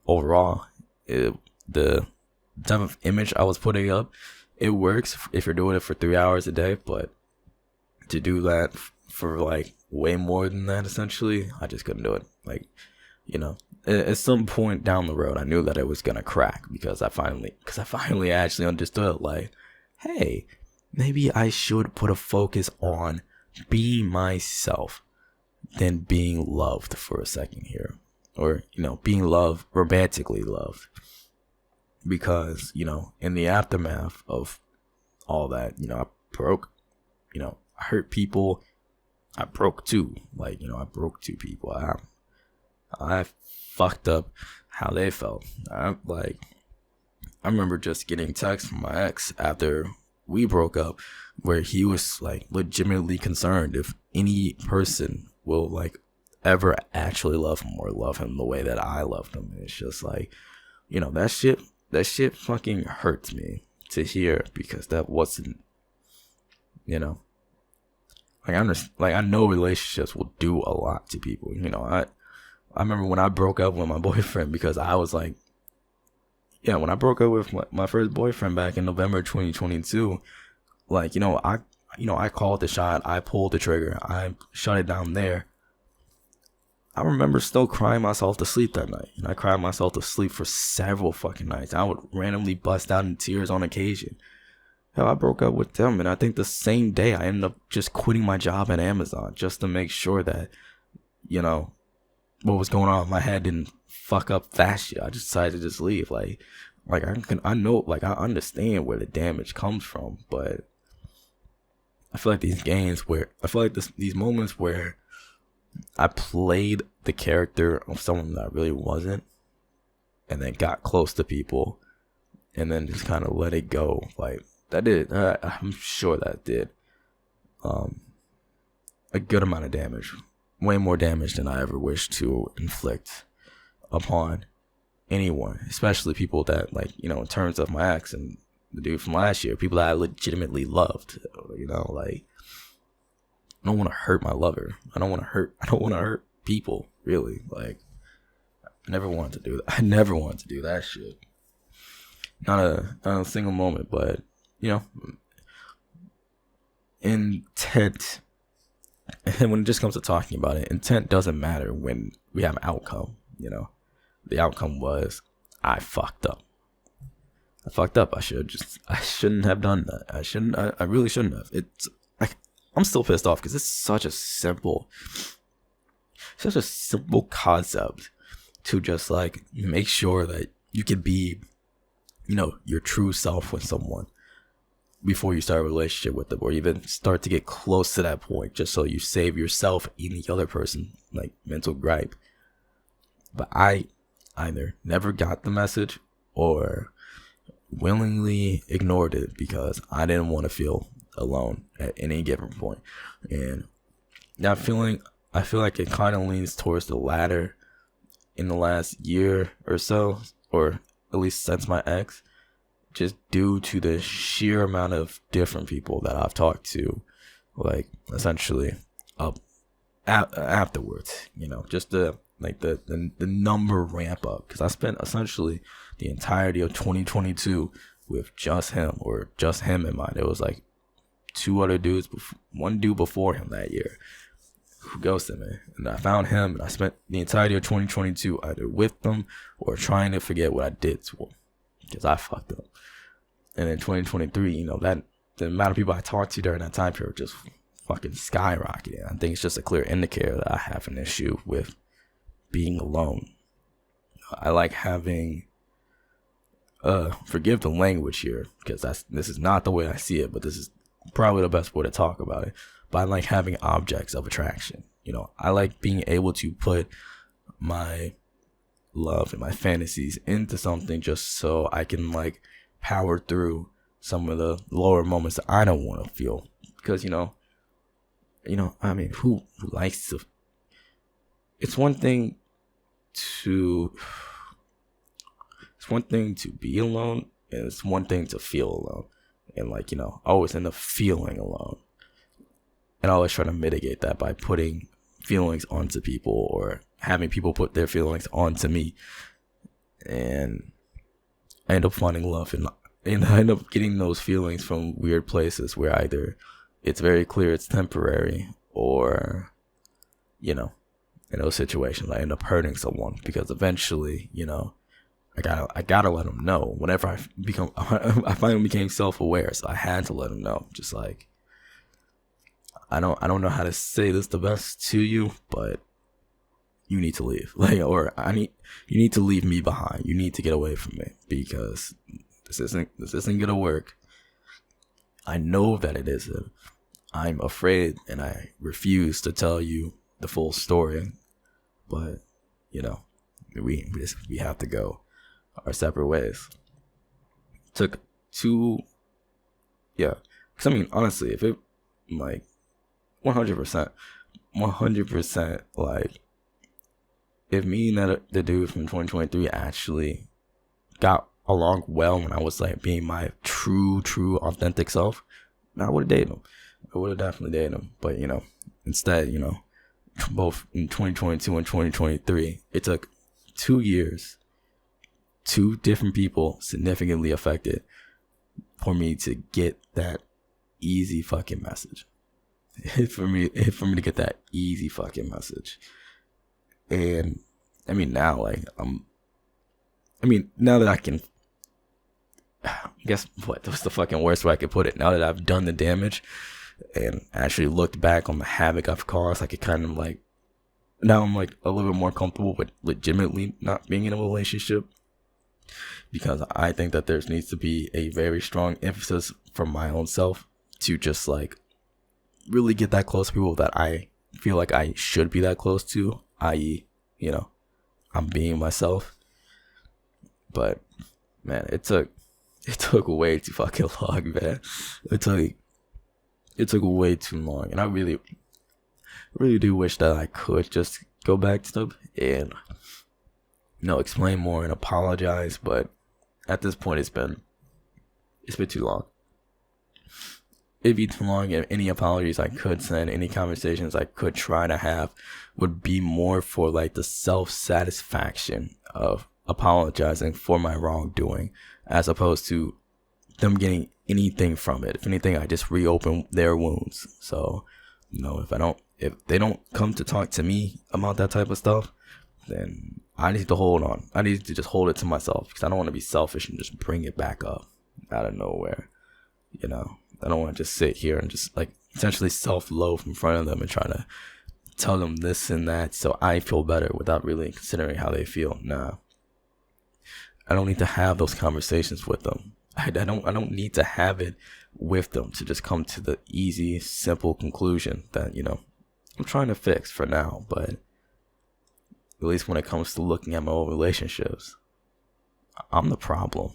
overall, the type of image I was putting up, it works if you're doing it for 3 hours a day. But to do that for like way more than that, essentially, I just couldn't do it. Like, at some point down the road, I knew that it was gonna crack, because I finally actually understood, like, hey, maybe I should put a focus on being myself than being loved for a second here, or being loved, romantically loved, because in the aftermath of all that, I broke, I hurt people. I broke too. Like, I broke two people. I fucked up how they felt. I remember just getting texts from my ex after we broke up, where he was like legitimately concerned if any person will like ever actually love him, or love him the way that I loved him. And it's just like, that shit fucking hurts me to hear, because that wasn't, I know relationships will do a lot to people. I remember when I broke up with my boyfriend, because I was like, yeah, when I broke up with my first boyfriend back in November 2022, like, I called the shot, I pulled the trigger, I shut it down there. I remember still crying myself to sleep that night. And I cried myself to sleep for several fucking nights. I would randomly bust out in tears on occasion. Hell, I broke up with them, and I think the same day I ended up just quitting my job at Amazon just to make sure that, what was going on in my head didn't fuck up that shit. I just decided to just leave. Like I know, like I understand where the damage comes from, but I feel like these moments where I played the character of someone that I really wasn't, and then got close to people, and then just kind of let it go. Like that did, I'm sure that did a good amount of damage, way more damage than I ever wished to inflict upon anyone, especially people that, like, in terms of my ex and the dude from last year, people that I legitimately loved. Like, I don't want to hurt my lover. I don't want to hurt people, really. Like, I never wanted to do that. I never wanted to do that shit. Not a single moment, but, intent, and when it just comes to talking about it, intent doesn't matter when we have an outcome. The outcome was I fucked up. I shouldn't have done that. I really shouldn't have. It's like, I'm still pissed off because it's such a simple concept to just like make sure that you can be, your true self with someone before you start a relationship with them, or even start to get close to that point, just so you save yourself and the other person like mental gripe. But I either never got the message or willingly ignored it because I didn't want to feel alone at any given point. And that feeling, I feel like it kind of leans towards the latter in the last year or so, or at least since my ex, just due to the sheer amount of different people that I've talked to, like essentially afterwards, just the number ramp up, because I spent essentially the entirety of 2022 with just him in mind. It was like two other dudes, one dude before him that year who ghosted me, and I found him, and I spent the entirety of 2022 either with them or trying to forget what I did to him because I fucked up. And in 2023, that the amount of people I talked to during that time period just fucking skyrocketed. I think it's just a clear indicator that I have an issue with being alone. I like having, forgive the language here, because this is not the way I see it, but this is probably the best way to talk about it. But I like having objects of attraction. I like being able to put my love and my fantasies into something just so I can like power through some of the lower moments that I don't want to feel. Because I mean, who likes to? It's one thing to be alone, and it's one thing to feel alone. And like, I always end up feeling alone. And I always try to mitigate that by putting feelings onto people or having people put their feelings onto me. And I end up finding love, and I end up getting those feelings from weird places where either it's very clear it's temporary, or, in those situations I end up hurting someone, because eventually, I gotta let them know. Whenever I finally became self-aware, so I had to let them know. Just like, I don't know how to say this the best to you, but you need to leave. You need to leave me behind. You need to get away from me, because this isn't gonna work. I know that it isn't. I'm afraid, and I refuse to tell you the full story. But we have to go our separate ways. Took two, yeah. Because I mean, honestly, if it like 100%, like, if me and the dude from 2023 actually got along well when I was like being my true authentic self, I would have dated him. I would have definitely dated him. But instead, both in 2022 and 2023, it took 2 years two different people significantly affected for me to get that easy fucking message. For me to get that easy fucking message. And I mean, now, like, now that I can, I guess, what's the fucking worst way I could put it? Now that I've done the damage and actually looked back on the havoc I've caused, I could kind of like, now I'm like a little bit more comfortable with legitimately not being in a relationship, because I think that there needs to be a very strong emphasis from my own self to just like really get that close to people that I feel like I should be that close to, i.e., you know, I'm being myself. But man, it took way too fucking long, man. It took way too long, and I really do wish that I could just go back to them and, you know, explain more and apologize. But at this point, it's been too long. It'd be too long, and any apologies I could send, any conversations I could try to have, would be more for like the self-satisfaction of apologizing for my wrongdoing, as opposed to them getting anything from it. If anything, I just reopen their wounds. So, you know, if they don't come to talk to me about that type of stuff, then I need to hold on. I need to just hold it to myself, because I don't want to be selfish and just bring it back up out of nowhere. You know, I don't want to just sit here and just like essentially self-loathe in front of them and try to tell them this and that so I feel better without really considering how they feel. Nah, I don't need to have those conversations with them. I don't need to have it with them to just come to the easy, simple conclusion that, you know, I'm trying to fix for now. But at least when it comes to looking at my own relationships, I'm the problem.